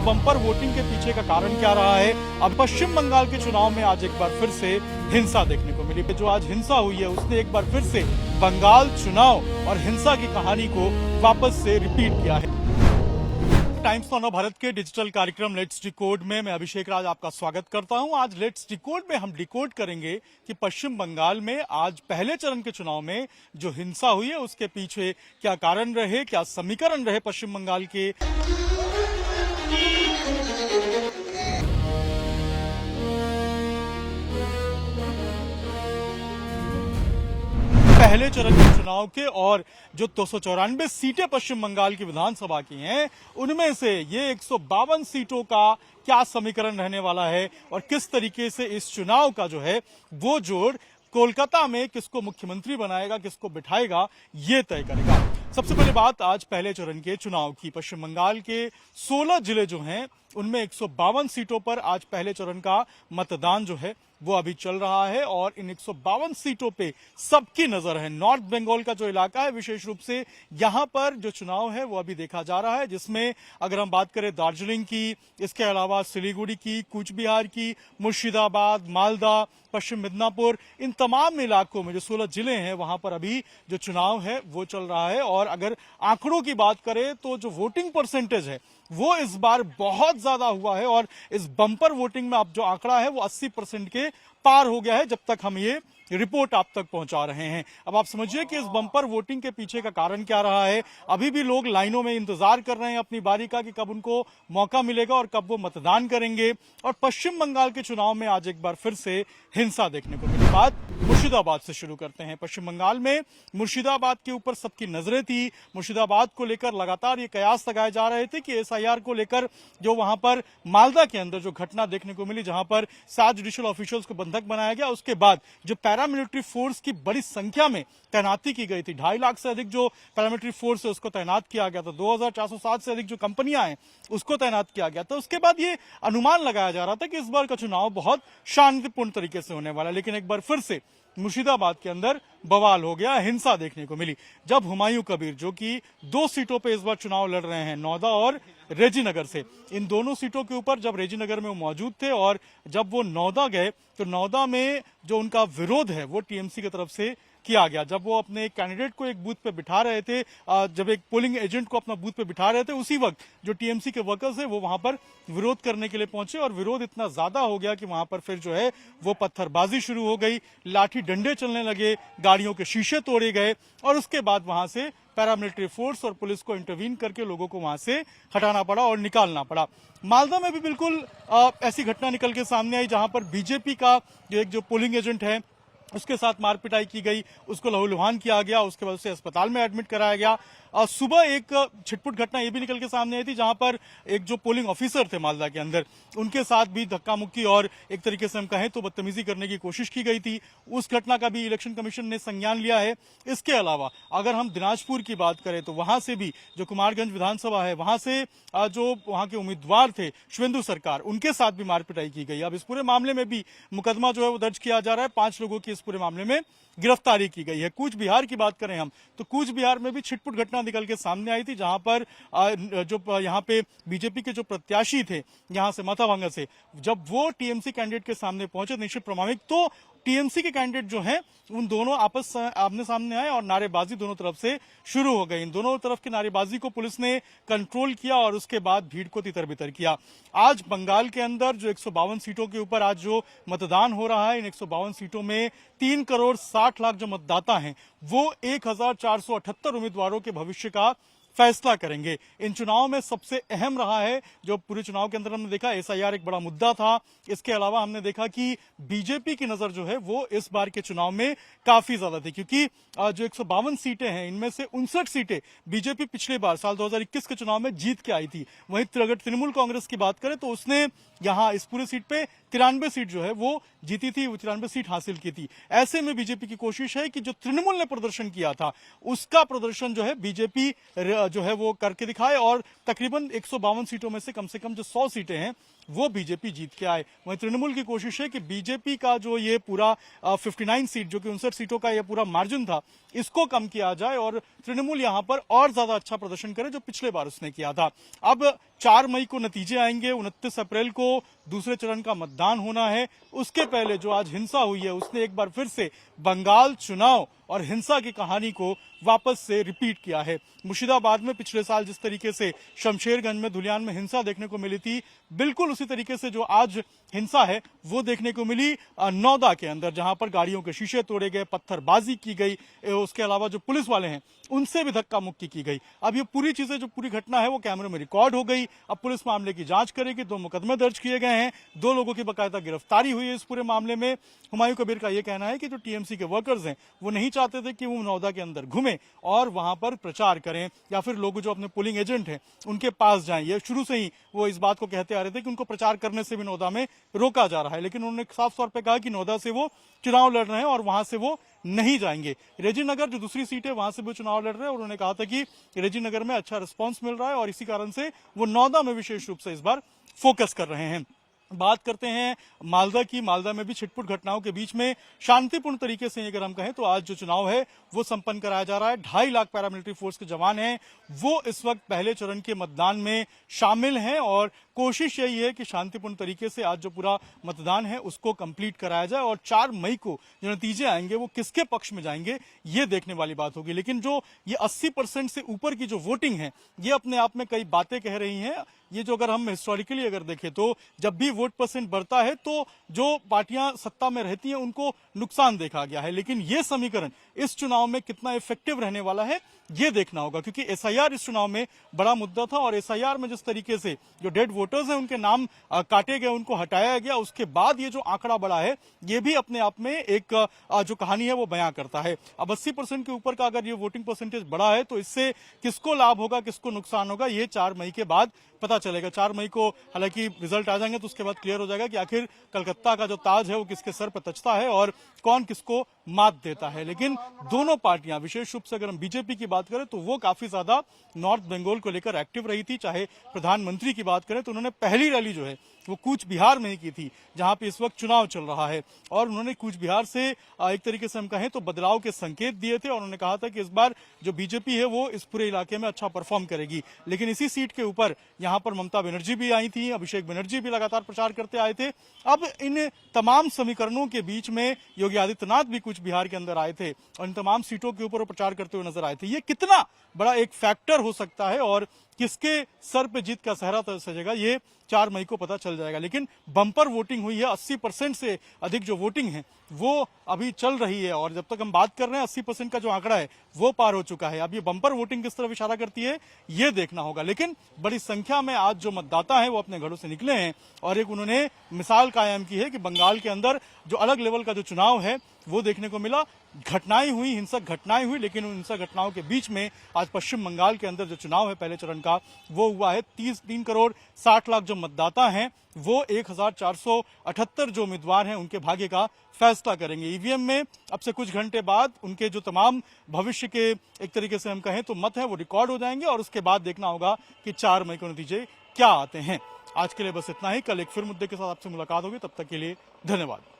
Bumper voting के पीछे का कारण क्या रहा है। अब पश्चिम बंगाल के चुनाव में आज एक बार फिर से हिंसा देखने को मिली। जो आज हिंसा हुई है उसने एक बार फिर से बंगाल चुनाव और हिंसा की कहानी को वापस से रिपीट किया है। टाइम्स ऑफ भारत के डिजिटल कार्यक्रम लेट्स डिकोड में मैं अभिषेक राज आपका स्वागत करता हूं। आज लेट्स डिकोड में हम डिकोड करेंगे कि पश्चिम बंगाल में आज पहले चरण के चुनाव में जो हिंसा हुई है उसके पीछे क्या कारण रहे, क्या समीकरण रहे पश्चिम बंगाल के। पहले चरण के चुनाव के और जो 294 सीटें पश्चिम बंगाल की विधानसभा की हैं उनमें से ये 152 सीटों का क्या समीकरण रहने वाला है और किस तरीके से इस चुनाव का जो है वो जोड़ कोलकाता में किसको मुख्यमंत्री बनाएगा, किसको बिठाएगा, ये तय करेगा। सबसे पहले बात आज पहले चरण के चुनाव की। पश्चिम बंगाल के 16 जिले जो हैं उनमें 152 सीटों पर आज पहले चरण का मतदान जो है वो अभी चल रहा है और इन 152 सीटों पे सबकी नजर है। नॉर्थ बंगाल का जो इलाका है विशेष रूप से यहां पर जो चुनाव है वो अभी देखा जा रहा है, जिसमें अगर हम बात करें दार्जिलिंग की, इसके अलावा सिलीगुड़ी की, कूच बिहार की, मुर्शिदाबाद, मालदा, पश्चिम मिदनापुर, इन तमाम इलाकों में जो 16 जिले हैं वहां पर अभी जो चुनाव है वो चल रहा है। और अगर आंकड़ों की बात करें तो जो वोटिंग परसेंटेज है वो इस बार बहुत ज्यादा हुआ है और इस बम्पर वोटिंग में अब जो आंकड़ा है वो 80% के पार हो गया है जब तक हम ये रिपोर्ट आप तक पहुंचा रहे हैं। अब आप समझिए कि इस बम्पर वोटिंग के पीछे का कारण क्या रहा है। अभी भी लोग लाइनों में इंतजार कर रहे हैं अपनी बारी का कि कब उनको मौका मिलेगा और कब वो मतदान करेंगे। और पश्चिम बंगाल के चुनाव में आज एक बार फिर से हिंसा देखने को मिली। बात मुर्शिदाबाद से शुरू करते हैं। पश्चिम बंगाल में मुर्शिदाबाद के ऊपर सबकी नजरें थी। मुर्शिदाबाद को लेकर लगातार ये कयास लगाए जा रहे थे कि एसआईआर को लेकर जो वहां पर मालदा के अंदर जो घटना देखने को मिली, जहां पर 7 जुडिशियल ऑफिशियल्स को बंधक बनाया गया, उसके बाद जो पैरामिलिट्री फोर्स की बड़ी संख्या में तैनाती की गई थी, 2.5 लाख से अधिक जो पैरामिलिट्री फोर्स है उसको तैनात किया गया था, 2407 से अधिक जो कंपनियां हैं उसको तैनात किया गया था। उसके बाद ये अनुमान लगाया जा रहा था कि इस बार का चुनाव बहुत शांतिपूर्ण तरीके से होने वाला है। लेकिन एक बार फिर से मुर्शिदाबाद के अंदर बवाल हो गया, हिंसा देखने को मिली जब हुमायूं कबीर जो कि 2 सीटों पे इस बार चुनाव लड़ रहे हैं, नौदा और रेजीनगर से, इन दोनों सीटों के ऊपर जब रेजीनगर में वो मौजूद थे और जब वो नौदा गए तो नौदा में जो उनका विरोध है वो टीएमसी की तरफ से किया गया। जब वो अपने कैंडिडेट को एक बूथ पे बिठा रहे थे, जब एक पोलिंग एजेंट को अपना बूथ पे बिठा रहे थे, उसी वक्त जो टीएमसी के वर्कर्स है वो वहां पर विरोध करने के लिए पहुंचे और विरोध इतना ज्यादा हो गया कि वहां पर फिर जो है वो पत्थरबाजी शुरू हो गई, लाठी डंडे चलने लगे, गाड़ियों के शीशे तोड़े गए और उसके बाद वहां से पैरामिलिट्री फोर्स और पुलिस को इंटरवीन करके लोगों को वहां से हटाना पड़ा और निकालना पड़ा। मालदा में भी बिल्कुल ऐसी घटना निकल के सामने आई जहां पर बीजेपी का जो पोलिंग एजेंट है उसके साथ मारपिटाई की गई, उसको लहूलुहान किया गया, उसके बाद उसे अस्पताल में एडमिट कराया गया। सुबह एक छिटपुट घटना ये भी निकल के सामने आई थी जहां पर एक जो पोलिंग ऑफिसर थे मालदा के अंदर, उनके साथ भी धक्का मुक्की और एक तरीके से हम कहें तो बदतमीजी करने की कोशिश की गई थी। उस घटना का भी इलेक्शन कमीशन ने संज्ञान लिया है। इसके अलावा अगर हम दिनाजपुर की बात करें तो वहां से भी जो कुमारगंज विधानसभा है वहां से जो वहां के उम्मीदवार थे शुवेंदु सरकार, उनके साथ भी मारपिटाई की गई। अब इस पूरे मामले में भी मुकदमा जो है वो दर्ज किया जा रहा है, 5 लोगों की इस पूरे मामले में गिरफ्तारी की गई है। कूच बिहार की बात करें हम तो कूच बिहार में भी छिटपुट घटना निकल के सामने आई थी जहां पर जो यहाँ पे बीजेपी के जो प्रत्याशी थे यहाँ से माथाभांगा से, जब वो टीएमसी कैंडिडेट के सामने पहुंचे निश्चित प्रमाणिक, तो टीएमसी के कैंडिडेट जो हैं उन दोनों आपस आमने सामने आए और नारेबाजी दोनों तरफ से शुरू हो गई। इन दोनों तरफ की नारेबाजी को पुलिस ने कंट्रोल किया और उसके बाद भीड़ को तितर बितर किया। आज बंगाल के अंदर जो 152 सीटों के ऊपर आज जो मतदान हो रहा है, इन 152 सीटों में 3 करोड़ 60 लाख जो मतदाता हैं वो 1478 उम्मीदवारों के भविष्य का फैसला करेंगे। इन चुनाव में सबसे अहम रहा है जो पूरे चुनाव के अंदर हमने देखा, एसआईआर एक बड़ा मुद्दा था। इसके अलावा हमने देखा कि बीजेपी की नजर जो है वो इस बार के चुनाव में काफी ज्यादा थी, क्योंकि जो 152 सीटें हैं इनमें से 59 सीटें बीजेपी पिछले बार साल 2021 के चुनाव में जीत के आई थी। वहीं अगर तृणमूल कांग्रेस की बात करें तो उसने यहाँ इस पूरी सीट पे 93 सीट जो है वो जीती थी, वो 93 सीट हासिल की थी। ऐसे में बीजेपी की कोशिश है कि जो तृणमूल ने प्रदर्शन किया था उसका प्रदर्शन जो है बीजेपी जो है वो करके दिखाए और तकरीबन 152 सीटों में से कम जो 100 सीटें हैं वो बीजेपी जीत के आए। वहीं तृणमूल की कोशिश है कि बीजेपी का जो ये पूरा 59 सीट जो कि 59 सीटों का ये पूरा मार्जिन था इसको कम किया जाए और तृणमूल यहां पर और ज्यादा अच्छा प्रदर्शन करे जो पिछले बार उसने किया था। अब 4 मई को नतीजे आएंगे, 29 अप्रैल को दूसरे चरण का मतदान होना है। उसके पहले जो आज हिंसा हुई है उसने एक बार फिर से बंगाल चुनाव और हिंसा की कहानी को वापस से रिपीट किया है। मुर्शिदाबाद में पिछले साल जिस तरीके से शमशेरगंज में, धुलियान में हिंसा देखने को मिली थी, बिल्कुल उसी तरीके से जो आज हिंसा है वो देखने को मिली नौदा के अंदर, जहां पर गाड़ियों के शीशे तोड़े गए, पत्थरबाजी की गई, उसके अलावा जो पुलिस वाले हैं उनसे भी धक्का मुक्की की गई। अब ये पूरी चीजें, जो पूरी घटना है वो कैमरे में रिकॉर्ड हो गई। अब पुलिस मामले की जांच करेगी। 2 मुकदमे दर्ज किए गए हैं, 2 लोगों की बकायदा गिरफ्तारी हुई है इस पूरे मामले में। हुमायूं कबीर का यह कहना है कि जो टीएमसी के वर्कर्स हैं वो नहीं चाहते थे कि वो नौदा के अंदर घूमे और वहां पर प्रचार करें, या फिर लोग जो अपने पोलिंग एजेंट हैं उनके पास जाएं। ये शुरू से ही वो इस बात को कहते आ रहे थे कि उनको प्रचार करने से भी नौदा में रोका जा रहा है, लेकिन उन्होंने साफ तौर पर कहा कि नौदा से वो चुनाव लड़ रहे हैं और वहां से वो नहीं जाएंगे। रेजीनगर जो दूसरी सीट है वहां से वो चुनाव लड़ रहे हैं और उन्होंने कहा था कि रेजीनगर में अच्छा रिस्पांस मिल रहा है और इसी कारण से वो नौदा में विशेष रूप से इस बार फोकस कर रहे हैं। बात करते हैं मालदा की। मालदा में भी छिटपुट घटनाओं के बीच में शांतिपूर्ण तरीके से अगर हम कहें तो आज जो चुनाव है वो संपन्न कराया जा रहा है। 2.5 लाख पैरामिलिट्री फोर्स के जवान हैं, वो इस वक्त पहले चरण के मतदान में शामिल हैं और कोशिश यही है कि शांतिपूर्ण तरीके से आज जो पूरा मतदान है उसको कंप्लीट कराया जाए और 4 मई को जो नतीजे आएंगे वो किसके पक्ष में जाएंगे ये देखने वाली बात होगी। लेकिन जो ये 80% से ऊपर की जो वोटिंग है ये अपने आप में कई बातें कह रही हैं। ये जो अगर हम हिस्टोरिकली अगर देखें तो जब भी वोट परसेंट बढ़ता है तो जो पार्टियां सत्ता में रहती हैं उनको नुकसान देखा गया है, लेकिन ये समीकरण इस चुनाव में कितना इफेक्टिव रहने वाला है ये देखना होगा, क्योंकि एसआईआर इस चुनाव में बड़ा मुद्दा था और एसआईआर में जिस तरीके से जो डेड वोटर्स हैं उनके नाम काटे गए, उनको हटाया गया, उसके बाद ये जो आंकड़ा बढ़ा है ये भी अपने आप में एक जो कहानी है वो बयां करता है। अब 80% के ऊपर का अगर ये वोटिंग परसेंटेज बढ़ा है तो इससे किसको लाभ होगा, किसको नुकसान होगा, ये 4 मई के बाद पता चलेगा। 4 मई को हालांकि रिजल्ट आ जाएंगे तो उसके बाद क्लियर हो जाएगा कि आखिर कलकत्ता का जो ताज है वो किसके सर पर तजता है और कौन किसको मात देता है। लेकिन दोनों पार्टियां, विशेष रूप से अगर हम बीजेपी की बात करें तो वो काफी ज्यादा नॉर्थ बंगाल को लेकर एक्टिव रही थी। चाहे प्रधानमंत्री की बात करें तो उन्होंने पहली रैली जो है वो कूच बिहार में ही की थी, जहां पे इस वक्त चुनाव चल रहा है, और उन्होंने कूच बिहार से एक तरीके से हम कहें तो बदलाव के संकेत दिए थे और उन्होंने कहा था कि इस बार जो बीजेपी है वो इस पूरे इलाके में अच्छा परफॉर्म करेगी। लेकिन इसी सीट के ऊपर यहां पर ममता बनर्जी भी आई थी, अभिषेक बनर्जी भी लगातार प्रचार करते आए थे। अब इन तमाम समीकरणों के बीच में योगी आदित्यनाथ भी कूच बिहार के अंदर आए थे और इन तमाम सीटों के ऊपर प्रचार करते हुए नजर आए थे। ये कितना बड़ा एक फैक्टर हो सकता है और किसके सर पे जीत का सहरा सजेगा ये 4 मई को पता चल जाएगा। लेकिन बम्पर वोटिंग हुई है, 80% से अधिक जो वोटिंग है वो अभी चल रही है और जब तक हम बात कर रहे हैं 80% का जो आंकड़ा है वो पार हो चुका है। अब ये बम्पर वोटिंग किस तरफ इशारा करती है ये देखना होगा। लेकिन बड़ी संख्या में आज जो मतदाता है वो अपने घरों से निकले हैं और एक उन्होंने मिसाल कायम की है कि बंगाल के अंदर जो अलग लेवल का जो चुनाव है वो देखने को मिला। घटनाएं हुई, हिंसक घटनाएं हुई, लेकिन उन हिंसक घटनाओं के बीच में आज पश्चिम बंगाल के अंदर जो चुनाव है पहले चरण का वो हुआ है। 3 करोड़ 60 लाख जो मतदाता हैं वो 1478 जो उम्मीदवार हैं उनके भाग्य का फैसला करेंगे। ईवीएम में अब से कुछ घंटे बाद उनके जो तमाम भविष्य के एक तरीके से हम कहें तो मत है वो रिकॉर्ड हो जाएंगे और उसके बाद देखना होगा कि 4 मई को नतीजे क्या आते हैं। आज के लिए बस इतना ही। कल एक फिर मुद्दे के साथ आपसे मुलाकात होगी, तब तक के लिए धन्यवाद।